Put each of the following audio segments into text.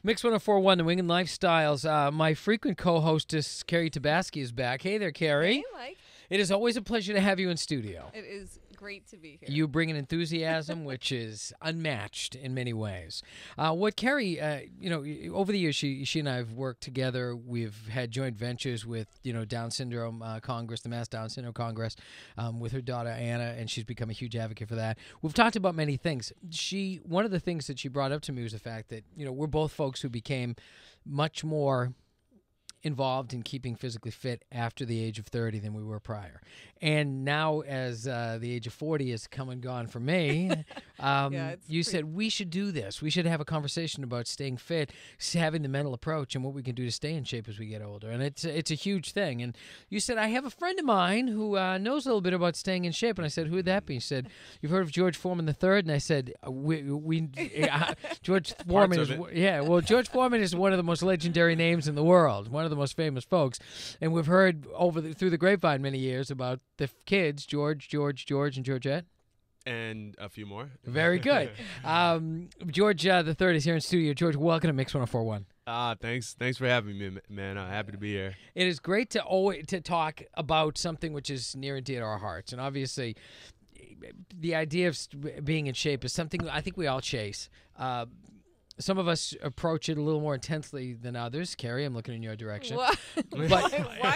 Mix 104.1, New England Lifestyles. My frequent co-hostess, Kerri Tabasky, is back. Hey there, Kerri. Hey, Mike. It is always a pleasure to have you in studio. It is great to be here. You bring an enthusiasm which is unmatched in many ways. What Kerri, over the years, she and I have worked together. We've had joint ventures with, Down Syndrome Congress, the Mass Down Syndrome Congress, with her daughter Anna, and she's become a huge advocate for that. We've talked about many things. One of the things that she brought up to me was the fact that, we're both folks who became much more involved in keeping physically fit after the age of 30 than we were prior. And now, as the age of 40 has come and gone for me, you said we should do this. We should have a conversation about staying fit, having the mental approach, and what we can do to stay in shape as we get older. And it's a huge thing. And you said, I have a friend of mine who knows a little bit about staying in shape. And I said, who would that be? You said, you've heard of George Foreman III? And I said, George Foreman is, George Foreman is one of the most legendary names in the world, one of the most famous folks. And we've heard through the grapevine many years about the kids, George, and Georgette. And a few more. Very good. George the third is here in studio. George, welcome to Mix 104.1. Thanks for having me, man. Happy to be here. It is great to talk about something which is near and dear to our hearts. And obviously, the idea of being in shape is something I think we all chase. Some of us approach it a little more intensely than others. Kerri, I'm looking in your direction. Why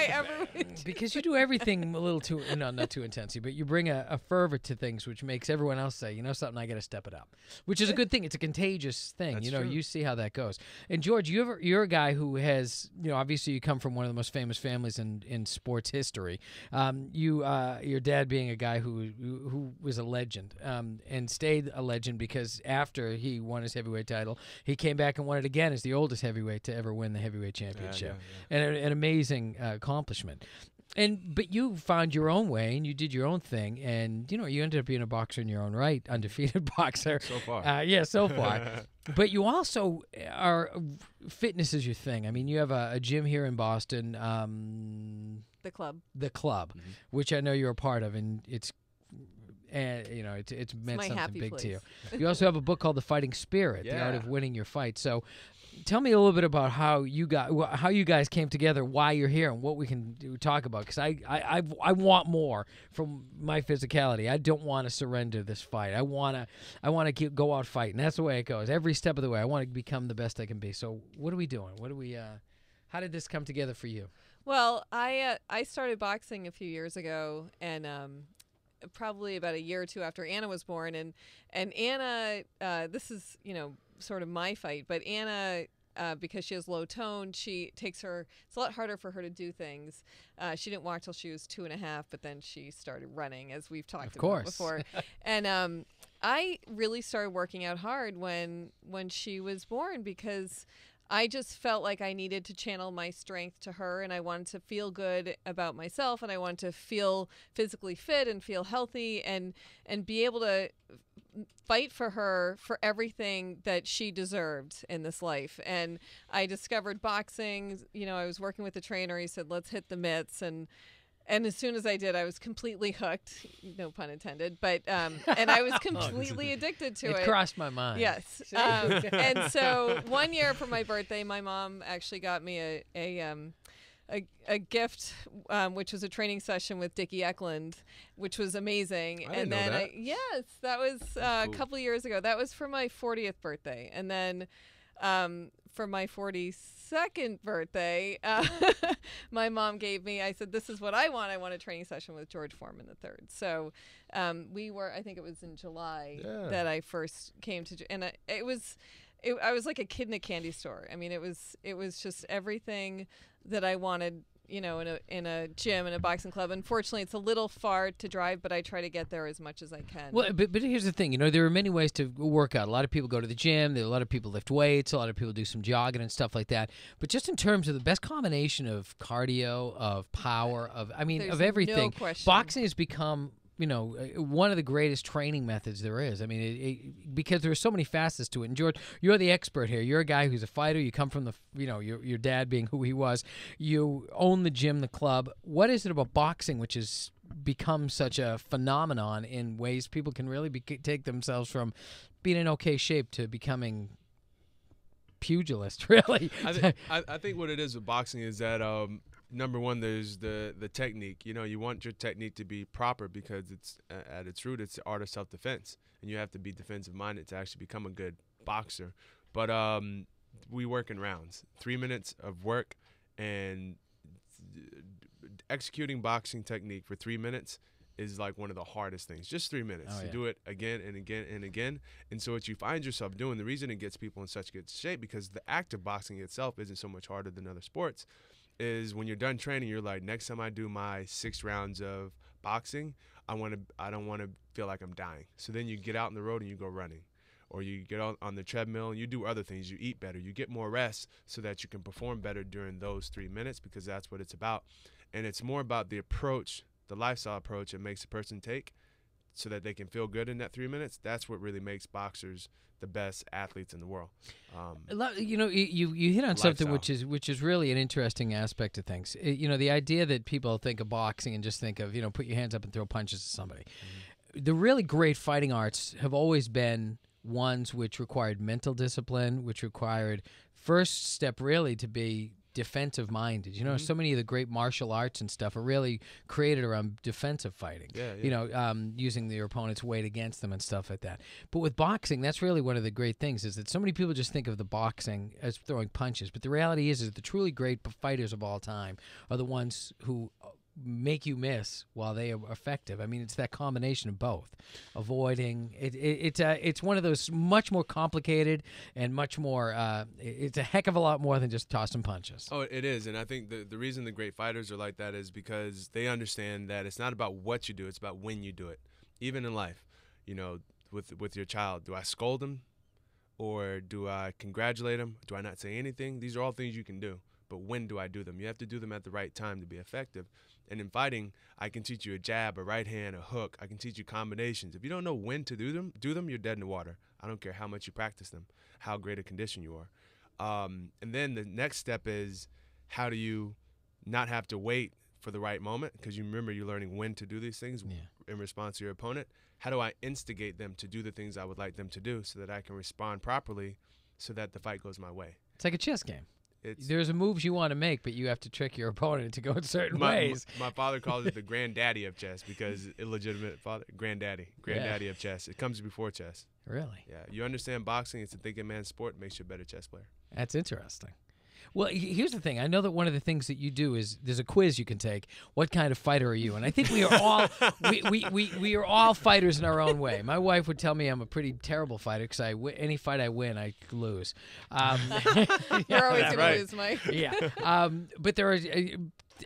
everyone? Because you do everything a little too, not too intensely, but you bring a fervor to things which makes everyone else say, something, I got to step it up, which is a good thing. It's a contagious thing. That's true. You see how that goes. And George, you're a guy who has, obviously you come from one of the most famous families in sports history. Your dad being a guy who was a legend and stayed a legend because after he won his heavyweight title, he came back and won it again as the oldest heavyweight to ever win the heavyweight championship. Yeah. And an amazing accomplishment. But you found your own way, and you did your own thing, and you ended up being a boxer in your own right, undefeated boxer. So far. So far. But you also fitness is your thing. I mean, you have a gym here in Boston. The club. Mm-hmm. Which I know you're a part of, and it's meant something big to you. You also have a book called The Fighting Spirit, The Art of Winning Your Fight. So tell me a little bit about how you guys came together, why you're here, and what we can talk about. Because I want more from my physicality. I don't want to surrender this fight. I want to go out fighting. That's the way it goes. Every step of the way, I want to become the best I can be. So what are we doing? How did this come together for you? Well, I started boxing a few years ago, and probably about a year or two after Anna was born, and Anna, this is sort of my fight, but Anna, because she has low tone, it's a lot harder for her to do things. She didn't walk till she was 2.5, but then she started running, as we've talked about before. And I really started working out hard when she was born, because I just felt like I needed to channel my strength to her, and I wanted to feel good about myself, and I wanted to feel physically fit and feel healthy and be able to fight for her for everything that she deserved in this life. And I discovered boxing. I was working with a trainer. He said, let's hit the mitts. And as soon as I did, I was completely hooked, no pun intended, but and I was completely addicted to it. It crossed my mind. Yes. And so one year for my birthday, my mom actually got me a gift, which was a training session with Dickie Eklund, which was amazing. I didn't know that. That was a couple of years ago. That was for my 40th birthday. And then for my 42nd birthday, my mom gave me, I said, this is what I want. I want a training session with George Foreman III. So I think it was in July that I first came to, and I was like a kid in a candy store. I mean, it was just everything that I wanted, in a gym, in a boxing club. Unfortunately, it's a little far to drive, but I try to get there as much as I can. Well, but here's the thing. There are many ways to work out. A lot of people go to the gym. A lot of people lift weights. A lot of people do some jogging and stuff like that. But just in terms of the best combination of cardio, of power, of everything, no question. Boxing has become one of the greatest training methods there is. I mean, because there are so many facets to it. And George, you're the expert here. You're a guy who's a fighter. You come from your dad being who he was. You own the gym, the club. What is it about boxing which has become such a phenomenon in ways people can really take themselves from being in okay shape to becoming pugilist, really. I think what it is with boxing is that number one, there's the technique. You want your technique to be proper because it's at its root, it's the art of self-defense, and you have to be defensive-minded to actually become a good boxer. But we work in rounds, 3 minutes of work, and executing boxing technique for 3 minutes is like one of the hardest things. Just 3 minutes to do it again and again and again. And so what you find yourself doing, the reason it gets people in such good shape, because the act of boxing itself isn't so much harder than other sports, is when you're done training, you're like, next time I do my 6 rounds of boxing, I don't want to feel like I'm dying. So then you get out on the road and you go running, or you get on the treadmill and you do other things. You eat better, you get more rest so that you can perform better during those 3 minutes, because that's what it's about. And it's more about the approach, the lifestyle approach it makes a person take so that they can feel good in that 3 minutes. That's what really makes boxers the best athletes in the world. You hit on something which is really an interesting aspect of things. The idea that people think of boxing and just think of, put your hands up and throw punches at somebody. Mm-hmm. The really great fighting arts have always been ones which required mental discipline, which required first step really to be defensive minded. So many of the great martial arts and stuff are really created around defensive fighting. Using your opponent's weight against them and stuff like that. But with boxing, that's really one of the great things, is that so many people just think of the boxing as throwing punches, but the reality is the truly great fighters of all time are the ones who make you miss while they are effective. I mean, it's that combination of both. Avoiding it's one of those much more complicated and much more. It's a heck of a lot more than just tossing punches. Oh, it is, and I think the reason the great fighters are like that is because they understand that it's not about what you do; it's about when you do it. Even in life, with your child, do I scold him, or do I congratulate him? Do I not say anything? These are all things you can do. But when do I do them? You have to do them at the right time to be effective. And in fighting, I can teach you a jab, a right hand, a hook. I can teach you combinations. If you don't know when to do them, you're dead in the water. I don't care how much you practice them, how great a condition you are. And then the next step is, how do you not have to wait for the right moment? Because you remember you're learning when to do these things in response to your opponent. How do I instigate them to do the things I would like them to do so that I can respond properly so that the fight goes my way? It's like a chess game. There's a moves you want to make, but you have to trick your opponent to go in certain ways. My father calls it the granddaddy of chess, because illegitimate father, granddaddy of chess. It comes before chess. Really? Yeah. You understand boxing, it's a thinking man's sport, makes you a better chess player. That's interesting. Well, here's the thing. I know that one of the things that you do is there's a quiz you can take. What kind of fighter are you? And I think we are all we are all fighters in our own way. My wife would tell me I'm a pretty terrible fighter because any fight I win, I lose. You're always going to lose, Mike. Yeah. But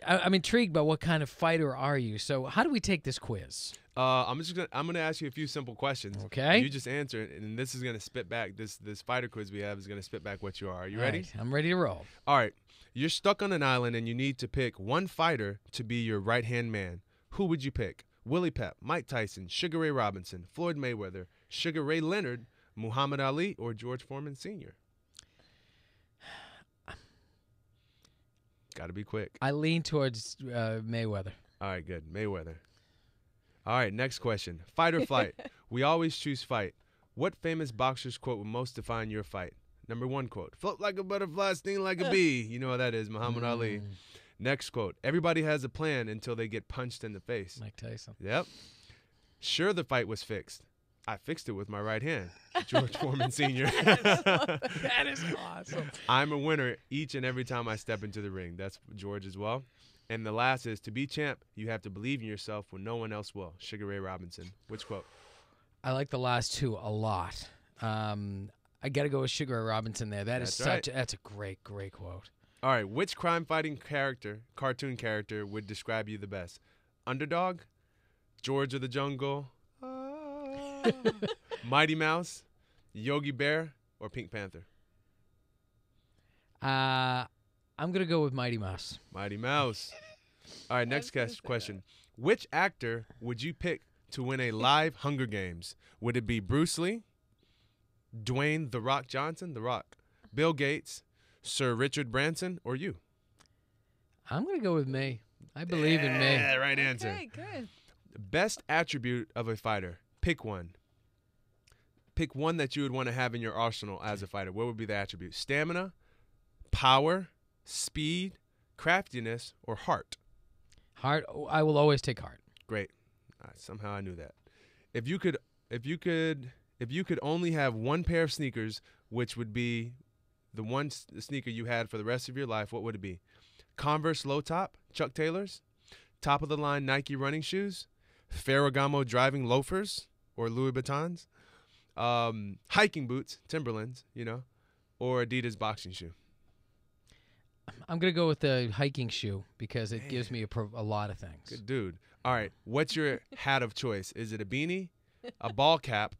I'm intrigued by what kind of fighter are you. So how do we take this quiz? I'm gonna ask you a few simple questions. Okay. You just answer it, and this is gonna spit back. This fighter quiz we have is gonna spit back what you are. Are you ready? Right. I'm ready to roll. All right. You're stuck on an island, and you need to pick one fighter to be your right-hand man. Who would you pick? Willie Pep, Mike Tyson, Sugar Ray Robinson, Floyd Mayweather, Sugar Ray Leonard, Muhammad Ali, or George Foreman Sr.? Got to be quick. I lean towards Mayweather. All right, good. Mayweather. All right, next question. Fight or flight? We always choose fight. What famous boxer's quote would most define your fight? Number 1 quote. Float like a butterfly, sting like a bee. You know what that is, Muhammad Ali. Next quote. Everybody has a plan until they get punched in the face. Mike Tyson. Yep. Sure, the fight was fixed. I fixed it with my right hand. George Foreman Sr. That is awesome. I'm a winner each and every time I step into the ring. That's George as well. And the last is, to be champ, you have to believe in yourself when no one else will. Sugar Ray Robinson. Which quote? I like the last two a lot. I got to go with Sugar Ray Robinson there. That's a great quote. All right. Which crime-fighting cartoon character would describe you the best? Underdog? George of the Jungle? Mighty Mouse? Yogi Bear? Or Pink Panther? I'm going to go with Mighty Mouse. Mighty Mouse. All right, next question. Which actor would you pick to win a live Hunger Games? Would it be Bruce Lee, Dwayne The Rock Johnson, The Rock, Bill Gates, Sir Richard Branson, or you? I'm going to go with me. I believe in me. Yeah, right answer. Okay, good. Best attribute of a fighter. Pick one. Pick one that you would want to have in your arsenal as a fighter. What would be the attribute? Stamina, power, speed, craftiness, or heart? Heart. I will always take heart. Great. Somehow I knew that. If you could only have one pair of sneakers, which would be the one sneaker you had for the rest of your life, what would it be? Converse low top, Chuck Taylors, top of the line Nike running shoes, Ferragamo driving loafers or Louis Vuittons, hiking boots, Timberlands, or Adidas boxing shoe. I'm gonna go with the hiking shoe because it gives me a lot of things. Good dude. All right, what's your hat of choice? Is it a beanie, a ball cap,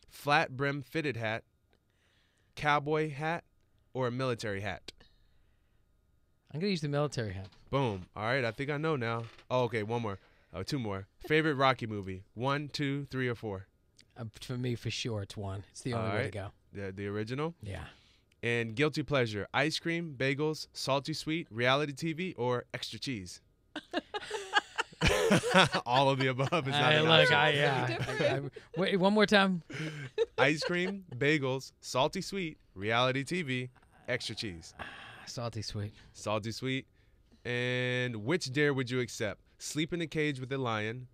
flat brim fitted hat, cowboy hat, or a military hat? I'm gonna use the military hat. Boom. All right, I think I know now. Oh, okay, one more. Oh, two more. Favorite Rocky movie? 1, 2, 3, or 4? For me, for sure, it's 1. It's the only way to go. The original? Yeah. And guilty pleasure, ice cream, bagels, salty sweet, reality TV, or extra cheese? All of the above is not an option. Wait, one more time. Ice cream, bagels, salty sweet, reality TV, extra cheese. Salty sweet. Salty sweet. And which dare would you accept? Sleep in a cage with a lion,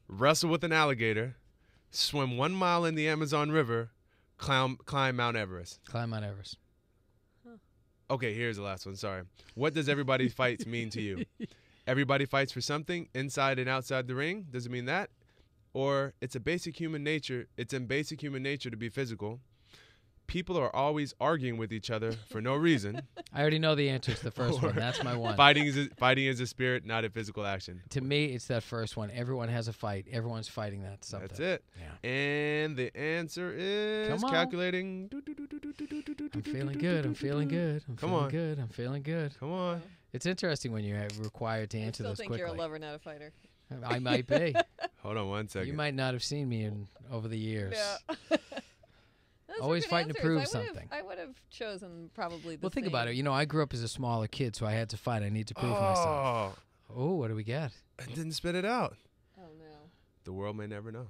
wrestle with an alligator, swim 1 mile in the Amazon River, climb Mount Everest. Climb Mount Everest. Okay, here's the last one. Sorry. What does everybody fights mean to you? Everybody fights for something inside and outside the ring. Does it mean that? Or it's in basic human nature to be physical. People are always arguing with each other for no reason. I already know the answer to the first one. That's my one. Fighting is a spirit, not a physical action. To me, it's that first one. Everyone has a fight. Everyone's fighting that something. That's it. Yeah. And the answer is calculating. I'm feeling good. I'm feeling good. I'm feeling good. I'm feeling good. Come on. It's interesting when you're required to answer this quickly. I still think you're a lover, not a fighter. I might be. Hold on one second. You might not have seen me over the years. Yeah. Always fighting to prove something. I would have chosen probably the Well, think same. about it. I grew up as a smaller kid, so I had to fight. I need to prove myself. Oh, what do we get? I didn't spit it out. Oh, no. The world may never know.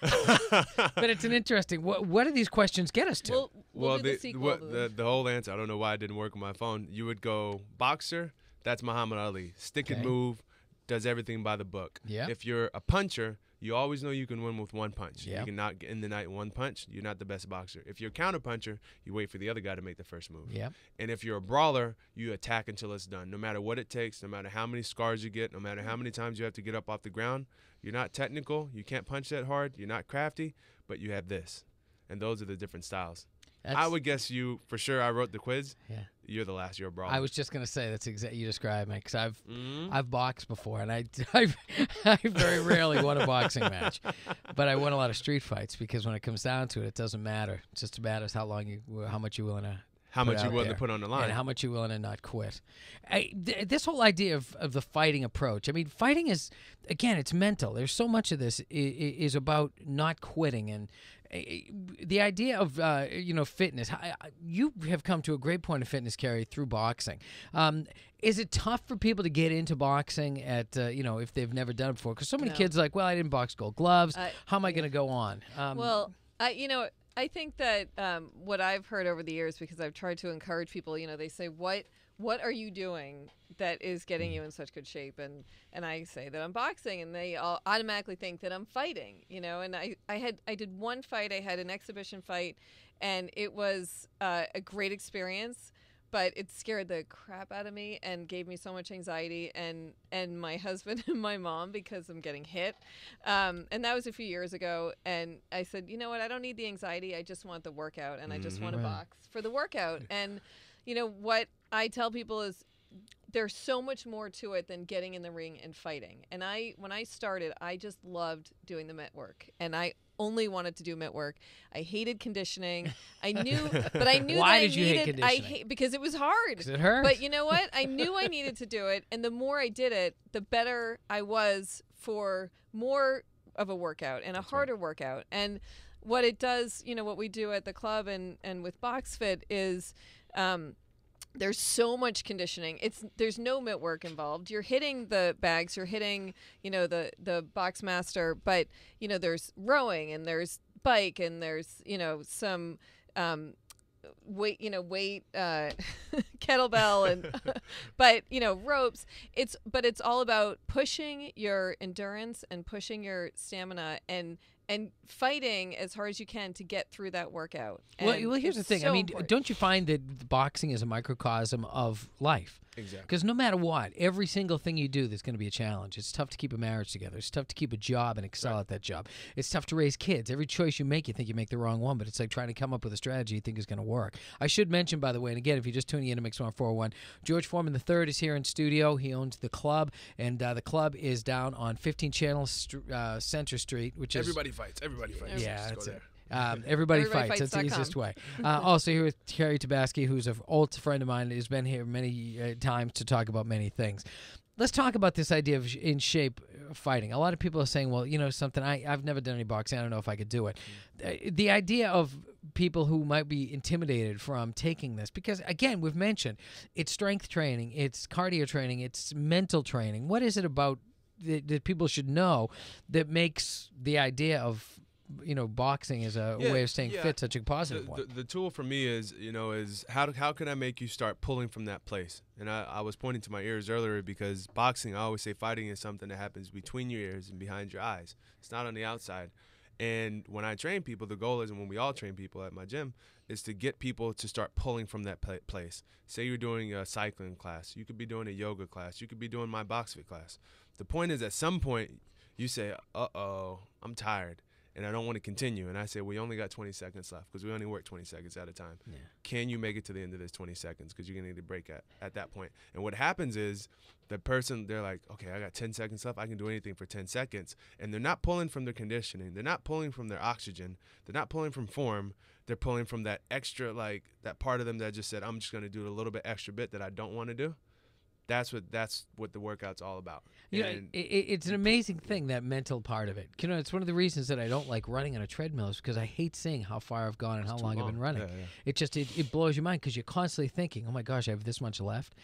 But it's an interesting. What do these questions get us to? We'll do the sequel. The whole answer, I don't know why it didn't work on my phone. You would go boxer, that's Muhammad Ali. Stick and move, does everything by the book. Yeah. If you're a puncher, you always know you can win with one punch. Yep. You cannot end the night in one punch. You're not the best boxer. If you're a counter puncher, you wait for the other guy to make the first move. Yep. And if you're a brawler, you attack until it's done. No matter what it takes, no matter how many scars you get, no matter how many times you have to get up off the ground, you're not technical. You can't punch that hard. You're not crafty, but you have this. And those are the different styles. I would guess you, for sure, I wrote the quiz. Yeah. You're the last. You're a brawler. I was just gonna say that's exactly you described me because I've boxed before and I very rarely won a boxing match, but I won a lot of street fights because when it comes down to it, it doesn't matter. It just matters how much you're willing to put on the line and how much you're willing to not quit. This whole idea of the fighting approach. I mean, fighting is again, it's mental. There's so much of this is about not quitting and. The idea of fitness. You have come to a great point of fitness, Kerri, through boxing. Is it tough for people to get into boxing at if they've never done it before? Because so many kids are like, well, I didn't box Gold Gloves. How am I going to go on? I think that what I've heard over the years, because I've tried to encourage people, they say, what are you doing that is getting you in such good shape? And I say that I'm boxing, and they all automatically think that I'm fighting, and I did one fight. I had an exhibition fight, and it was a great experience, but it scared the crap out of me and gave me so much anxiety and my husband and my mom because I'm getting hit. And that was a few years ago. And I said, you know what? I don't need the anxiety. I just want the workout, and I just want to box for the workout. And what I tell people is there's so much more to it than getting in the ring and fighting. And when I started, I just loved doing the mitt work, and I only wanted to do mitt work. I hated conditioning. I knew Why did you hate conditioning? Because it was hard. Because it hurt. But you know what? I knew I needed to do it, and the more I did it, the better I was for more of a workout and a harder workout. And what it does, what we do at the club and with BoxFit is there's so much conditioning. There's no mitt work involved. You're hitting the bags, you're hitting, the box master, but there's rowing and there's bike, and there's some weight kettlebell and but ropes. It's all about pushing your endurance and pushing your stamina and fighting as hard as you can to get through that workout. Well, here's the thing. So I mean, important. don't you find that boxing is a microcosm of life? Exactly. Because no matter what, every single thing you do, there's going to be a challenge. It's tough to keep a marriage together. It's tough to keep a job and excel at that job. It's tough to raise kids. Every choice you make, you think you make the wrong one, but it's like trying to come up with a strategy you think is going to work. I should mention, by the way, and again, if you're just tuning in to Mix 141, George Foreman III is here in studio. He owns the club, and the club is down on 15 Channel Center Street, which is... Everybody fights. Yeah, Just that's go it. there. Everybody fights. That's the Everybodyfights.com. easiest way. Also here with Kerri Tabasky, who's an old friend of mine, has been here many times to talk about many things. Let's talk about this idea of in shape fighting. A lot of people are saying, well, something, I've never done any boxing. I don't know if I could do it. The idea of people who might be intimidated from taking this, because, again, we've mentioned it's strength training, it's cardio training, it's mental training. What is it about that people should know that makes the idea of boxing as a way of staying fit such a positive one? The tool for me is how can I make you start pulling from that place? And I was pointing to my ears earlier because boxing, I always say fighting is something that happens between your ears and behind your eyes. It's not on the outside. And when I train people, the goal is, and when we all train people at my gym, is to get people to start pulling from that place. Say you're doing a cycling class. You could be doing a yoga class. You could be doing my box fit class. The point is, at some point, you say, uh-oh, I'm tired, and I don't want to continue. And I say, we only got 20 seconds left because we only work 20 seconds at a time. Yeah. Can you make it to the end of this 20 seconds? Because you're going to need a break at that point. And what happens is the person, they're like, okay, I got 10 seconds left. I can do anything for 10 seconds. And they're not pulling from their conditioning. They're not pulling from their oxygen. They're not pulling from form. They're pulling from that extra, that part of them that just said, I'm just going to do a little bit extra bit that I don't want to do. That's what the workout's all about. It's an amazing thing, that mental part of it. It's one of the reasons that I don't like running on a treadmill is because I hate seeing how far I've gone and how long I've been running. Yeah. It blows your mind because you're constantly thinking, oh my gosh, I have this much left.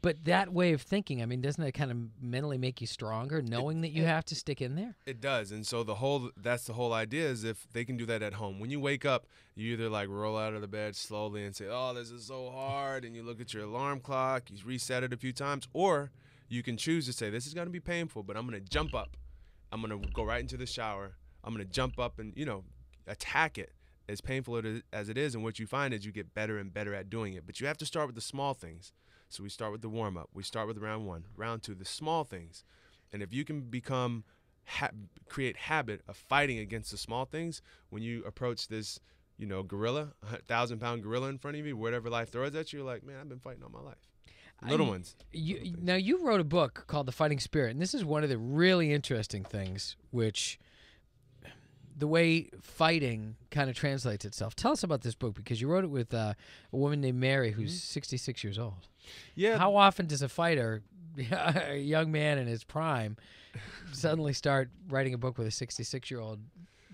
But that way of thinking, I mean, doesn't it kind of mentally make you stronger, knowing that you have to stick in there? It does. And so that's the whole idea, is if they can do that at home. When you wake up, you either roll out of the bed slowly and say, oh, this is so hard, and you look at your alarm clock, you reset it a few times, or you can choose to say, this is going to be painful, but I'm going to jump up. I'm going to go right into the shower. I'm going to jump up and, attack it, as painful as it is. And what you find is you get better and better at doing it. But you have to start with the small things. So we start with the warm-up. We start with round 1. Round 2, the small things. And if you can create habit of fighting against the small things, when you approach this, gorilla, 1,000-pound gorilla in front of you, whatever life throws at you, you're like, man, I've been fighting all my life. Little ones. Now, you wrote a book called The Fighting Spirit, and this is one of the really interesting things, which the way fighting kind of translates itself. Tell us about this book, because you wrote it with a woman named Mary, who's 66 years old. Yeah. How often does a fighter, a young man in his prime, suddenly start writing a book with a 66-year-old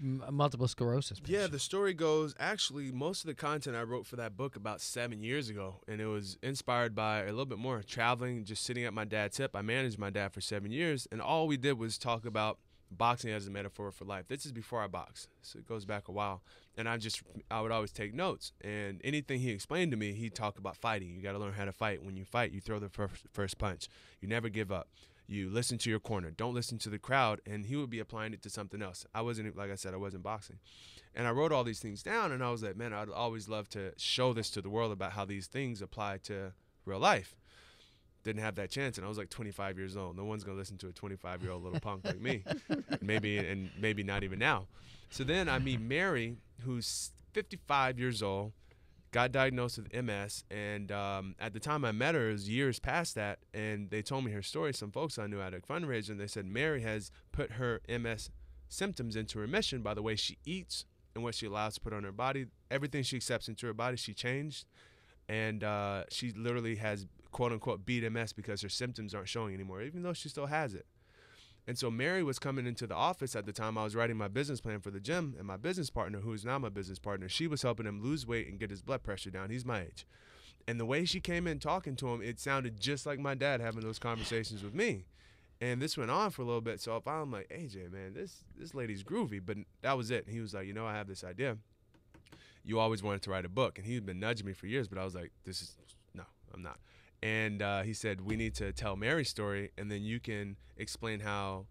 multiple sclerosis patient? Yeah, the story goes, actually, most of the content I wrote for that book about 7 years ago, and it was inspired by a little bit more traveling, just sitting at my dad's hip. I managed my dad for 7 years, and all we did was talk about boxing as a metaphor for life. This is before I boxed, so it goes back a while. And I would always take notes, and anything he explained to me, he'd talk about fighting. You got to learn how to fight. When you fight, you throw the first punch. You never give up. You listen to your corner. Don't listen to the crowd. And he would be applying it to something else. Like I said, I wasn't boxing. And I wrote all these things down, and I was like, man, I'd always love to show this to the world about how these things apply to real life. Didn't have that chance, and I was like 25 years old. No one's going to listen to a 25-year-old little punk like me. Maybe not even now. So then I meet Mary, who's 55 years old, got diagnosed with MS, and at the time I met her, it was years past that, and they told me her story. Some folks I knew at a fundraiser, and they said Mary has put her MS symptoms into remission by the way she eats and what she allows to put on her body. Everything she accepts into her body, she changed, and she literally has, quote-unquote, beat MS because her symptoms aren't showing anymore, even though she still has it. And so Mary was coming into the office at the time I was writing my business plan for the gym, and my business partner, who is now my business partner, she was helping him lose weight and get his blood pressure down. He's my age. And the way she came in talking to him, it sounded just like my dad having those conversations with me. And this went on for a little bit. So I'm like, AJ, man, this lady's groovy. But that was it. And he was like, I have this idea. You always wanted to write a book. And he'd been nudging me for years. But I was like, no, I'm not. And he said, we need to tell Mary's story. And then you can explain how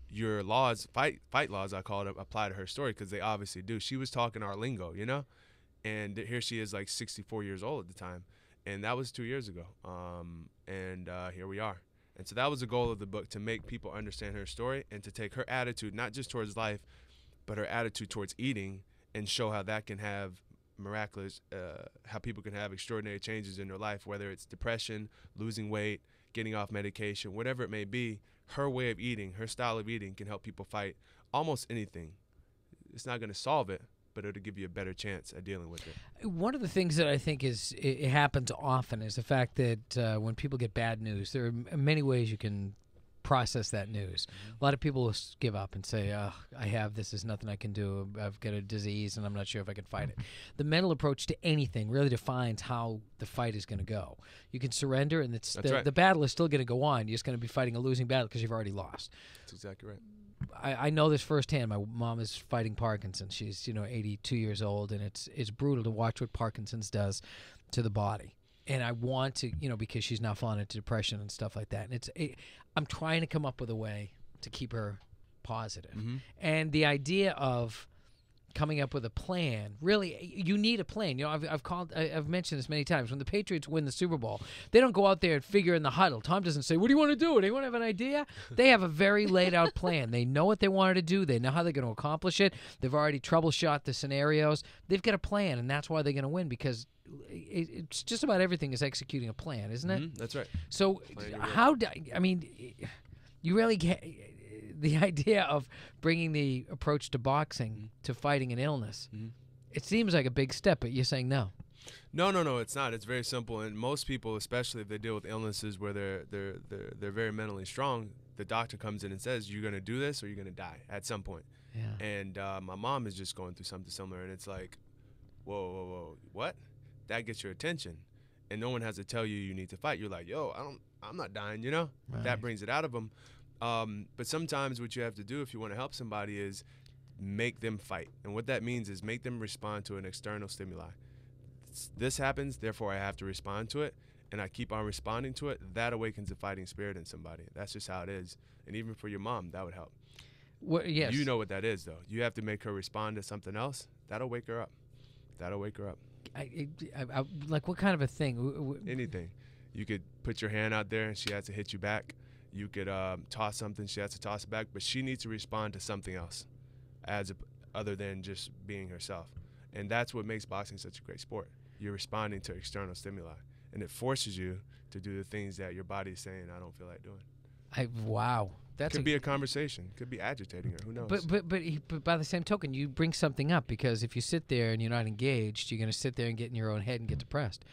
your laws, fight laws, I call it, apply to her story. Because they obviously do. She was talking our lingo, And here she is, like 64 years old at the time. And that was 2 years ago. And here we are. And so that was the goal of the book, to make people understand her story and to take her attitude, not just towards life, but her attitude towards eating, and show how that can have miraculous, how people can have extraordinary changes in their life, whether it's depression, losing weight, getting off medication, whatever it may be. Her way of eating, her style of eating can help people fight almost anything. It's not going to solve it, but it'll give you a better chance at dealing with it. One of the things that I think it happens often is the fact that when people get bad news, there are many ways you can process that news. A lot of people will give up and say, oh, I have this, there's nothing I can do, I've got a disease and I'm not sure if I can fight it. The mental approach to anything really defines how the fight is going to go. You can surrender, and the battle is still going to go on. You're just going to be fighting a losing battle because you've already lost. That's exactly right. I know this firsthand. My mom is fighting Parkinson's. She's 82 years old, and it's brutal to watch what Parkinson's does to the body. And I want to, because she's now fallen into depression and stuff like that. And I'm trying to come up with a way to keep her positive. Mm-hmm. And the idea of coming up with a plan, really, you need a plan. I've mentioned this many times. When the Patriots win the Super Bowl, they don't go out there and figure in the huddle. Tom doesn't say, what do you want to do? Anyone have an idea? They have a very laid out plan. They know what they wanted to do. They know how they're going to accomplish it. They've already troubleshot the scenarios. They've got a plan, and that's why they're going to win, because it's just about everything is executing a plan, isn't it? Mm-hmm. That's right. So you really get the idea of bringing the approach to boxing to fighting an illness. Mm-hmm. It seems like a big step, but you're saying no. No, it's not. It's very simple. And most people, especially if they deal with illnesses where they're very mentally strong, the doctor comes in and says, you're going to do this or you're going to die at some point. Yeah. And my mom is just going through something similar, and it's like, whoa, what? That gets your attention, and no one has to tell you need to fight. You're like, yo, I'm not dying, Right. That brings it out of them. But sometimes what you have to do if you want to help somebody is make them fight. And what that means is make them respond to an external stimuli. This happens, therefore I have to respond to it, and I keep on responding to it. That awakens the fighting spirit in somebody. That's just how it is. And even for your mom, that would help. Well, yes. You know what that is, though. You have to make her respond to something else. That'll wake her up. Like, what kind of a thing? Anything. You could put your hand out there and she has to hit you back. You could toss something, she has to toss it back, but she needs to respond to something else other than just being herself. And that's what makes boxing such a great sport. You're responding to external stimuli, and it forces you to do the things that your body is saying, I don't feel like doing. Wow. That could be a conversation. Could be agitating her. Who knows? But by the same token, you bring something up, because if you sit there and you're not engaged, you're going to sit there and get in your own head and get depressed.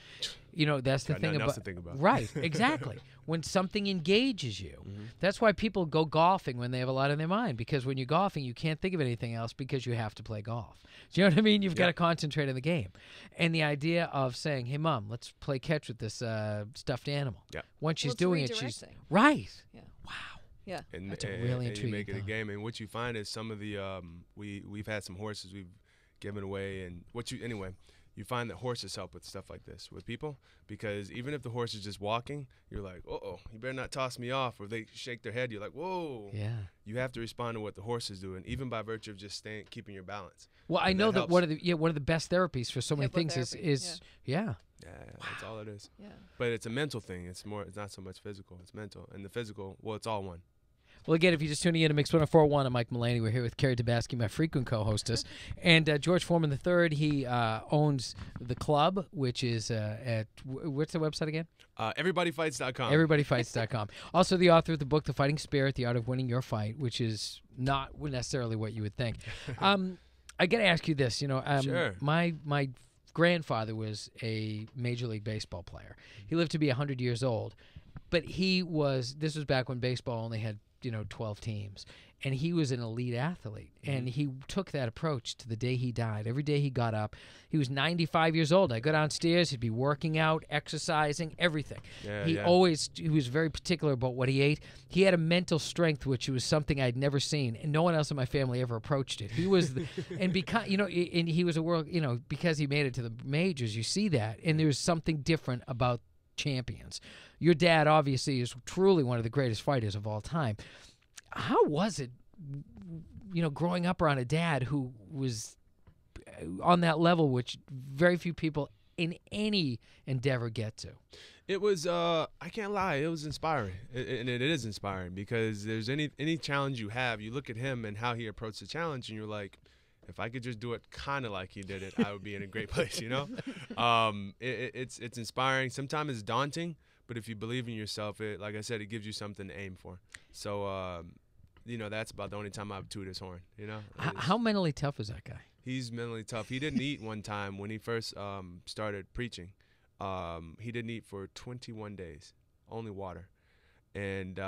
That's the thing else to think about. Right, exactly. When something engages you, that's why people go golfing when they have a lot on their mind, because when you're golfing, you can't think of anything else because you have to play golf. Do you know what I mean? You've got to concentrate on the game. And the idea of saying, hey, Mom, let's play catch with this stuffed animal. Yeah. Once she's doing it, she's right. Yeah. Wow. Yeah, and that's a really intriguing. You make it a game, and what you find is some of the we've had some horses we've given away, and you find that horses help with stuff like this with people, because even if the horse is just walking, you're like, you better not toss me off, or they shake their head, you're like, whoa. Yeah. You have to respond to what the horse is doing, even by virtue of just keeping your balance. Well, I know that one of the best therapies for so many things is Yeah, that's all it is. Yeah. But it's a mental thing. It's not so much physical. It's mental, and the physical, it's all one. Well, again, if you're just tuning in to Mix 104.1, I'm Mike Mullaney. We're here with Kerri Tabasky, my frequent co-hostess, and George Foreman III. He owns the club, which is at what's the website again? Everybodyfights.com. Everybodyfights.com. Also, the author of the book, The Fighting Spirit: The Art of Winning Your Fight, which is not necessarily what you would think. I got to ask you this. Sure. My grandfather was a Major League Baseball player. He lived to be 100 years old, but this was back when baseball only had 12 teams. and he was an elite athlete, and he took that approach to the day he died. Every day he got up, he was 95 years old. I go downstairs, he'd be working out, exercising, everything. He was very particular about what he ate. He had a mental strength, which was something I'd never seen, and no one else in my family ever approached it. He was, and because and he was a world, because he made it to the majors, you see that, and there's something different about champions. Your dad obviously is truly one of the greatest fighters of all time. How was it, growing up around a dad who was on that level, which very few people in any endeavor get to? It was, I can't lie, it was inspiring. And it is inspiring because there's any challenge you have, you look at him and how he approached the challenge, and you're like, if I could just do it kind of like he did it, I would be in a great place, It's inspiring. Sometimes it's daunting, but if you believe in yourself, like I said, it gives you something to aim for. So, that's about the only time I've tooted his horn, How mentally tough is that guy? He's mentally tough. He didn't eat one time when he first started preaching. He didn't eat for 21 days, only water. And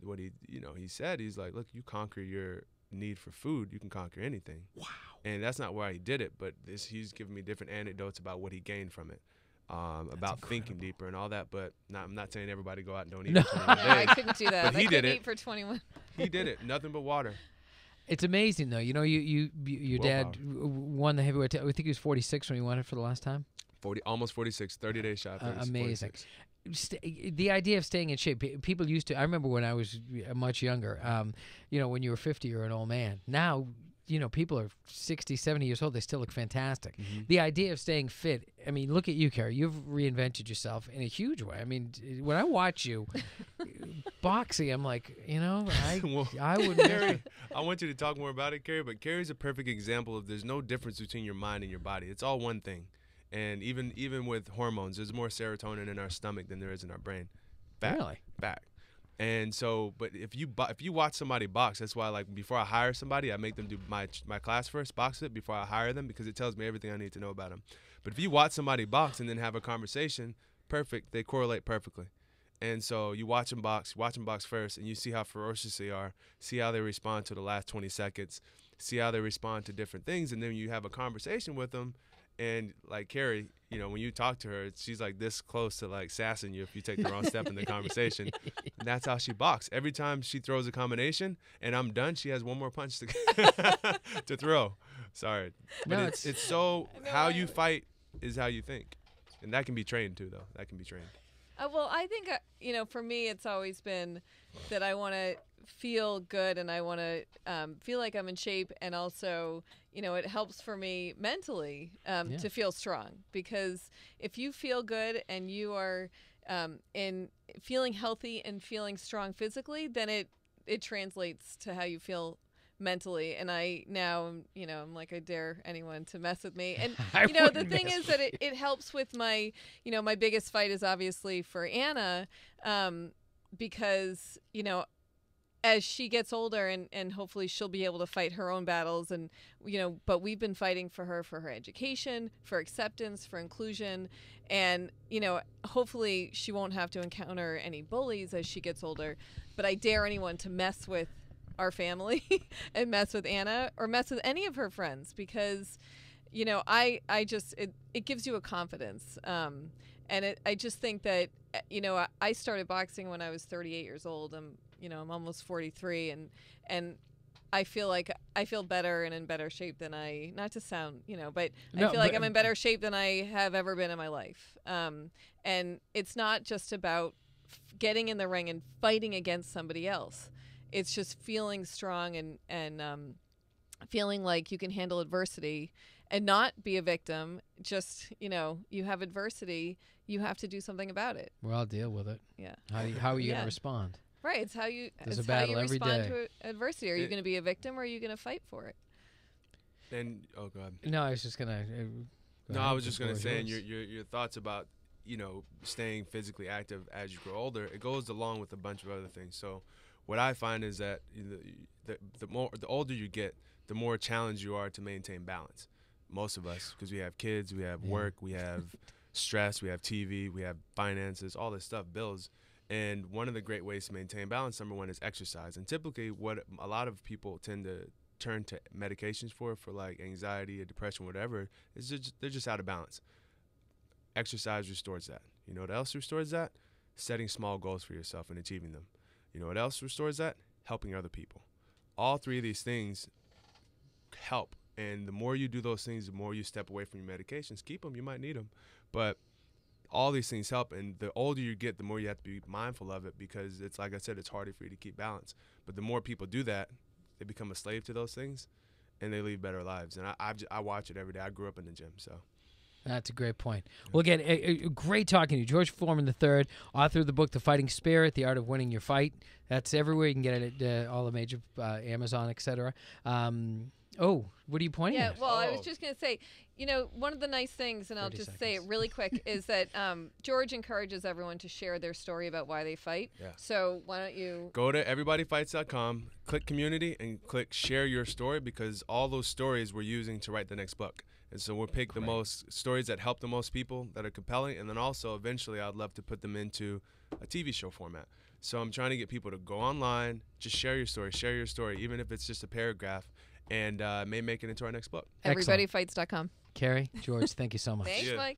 what he said, he's like, look, you conquer your need for food, you can conquer anything. Wow. And that's not why he did it, but he's giving me different anecdotes about what he gained from it. About thinking deeper and all that, but I'm not saying everybody go out and don't eat for 21 days. I couldn't do that. But he did it. Eat for 21. He did it. Nothing but water. It's amazing, though. Your dad won the heavyweight. I think he was 46 when he won it for the last time. Almost 46, 30 days shot. Amazing. 46. The idea of staying in shape. People used to. I remember when I was much younger. When you were 50, you're an old man. Now, people are 60, 70 years old. They still look fantastic. Mm-hmm. The idea of staying fit. I mean, look at you, Kerri. You've reinvented yourself in a huge way. I mean, when I watch you boxing, I'm like, I would. Kerri, I want you to talk more about it, Kerri. But Kerri's a perfect example of there's no difference between your mind and your body. It's all one thing. And even with hormones, there's more serotonin in our stomach than there is in our brain. Really? Fact. And so, but if you watch somebody box, that's why, like, before I hire somebody, I make them do my class first, box it before I hire them, because it tells me everything I need to know about them. But if you watch somebody box and then have a conversation, perfect, they correlate perfectly. And so you watch them box first, and you see how ferocious they are, see how they respond to the last 20 seconds, see how they respond to different things, and then you have a conversation with them. And like Kerri, when you talk to her, she's like this close to like sassing you if you take the wrong step in the conversation. And that's how she boxes. Every time she throws a combination and I'm done, she has one more punch to throw. Sorry. But it's so how you fight is how you think. And that can be trained too, though. That can be trained. Well, I think, for me, it's always been that I want to feel good and I want to feel like I'm in shape. And also, it helps for me mentally to feel strong, because if you feel good and you are in feeling healthy and feeling strong physically, then it translates to how you feel mentally. And I now, I'm like, I dare anyone to mess with me. And, the thing is that it helps with my, my biggest fight is obviously for Anna, because, as she gets older and hopefully she'll be able to fight her own battles, and, but we've been fighting for her education, for acceptance, for inclusion. And, hopefully she won't have to encounter any bullies as she gets older, but I dare anyone to mess with our family and mess with Anna or mess with any of her friends, because, I just, it gives you a confidence. And I just think that, I started boxing when I was 38 years old. I'm almost 43, and I feel like I feel better and in better shape than not to sound, but I feel like I'm in better shape than I have ever been in my life. And it's not just about getting in the ring and fighting against somebody else. It's just feeling strong and feeling like you can handle adversity and not be a victim. Just, you have adversity, you have to do something about it. Well, I'll deal with it. Yeah. How are you going to respond? Right. It's how you every respond day. to adversity. Are you going to be a victim, or are you going to fight for it? And oh god. No, I was just gonna. I was just gonna say, and your thoughts about staying physically active as you grow older. It goes along with a bunch of other things. So, what I find is that the older you get, the more challenged you are to maintain balance. Most of us, because we have kids, we have work, we have stress, we have TV, we have finances, all this stuff, bills. And one of the great ways to maintain balance, number one, is exercise. And typically what a lot of people tend to turn to medications for like anxiety or depression, whatever, is they're just out of balance. Exercise restores that. You know what else restores that? Setting small goals for yourself and achieving them. You know what else restores that? Helping other people. All three of these things help. And the more you do those things, the more you step away from your medications. Keep them. You might need them. But all these things help. And the older you get, the more you have to be mindful of it, because it's, like I said, it's harder for you to keep balance. But the more people do that, they become a slave to those things, and they lead better lives. And I watch it every day. I grew up in the gym, so. That's a great point. Well, again, great talking to you. George Foreman III, author of the book The Fighting Spirit, The Art of Winning Your Fight. That's everywhere. You can get it at all the major Amazon, etc. What are you pointing at? Yeah, well, I was just going to say, one of the nice things, and I'll just say it really quick, is that George encourages everyone to share their story about why they fight. Yeah. So why don't you go to everybodyfights.com, click community, and click share your story, because all those stories we're using to write the next book. And so we'll pick the most stories that help the most people, that are compelling, and then also eventually I'd love to put them into a TV show format. So I'm trying to get people to go online, just share your story, even if it's just a paragraph, and may make it into our next book. Everybodyfights.com. Kerri, George, thank you so much. Thanks, Mike.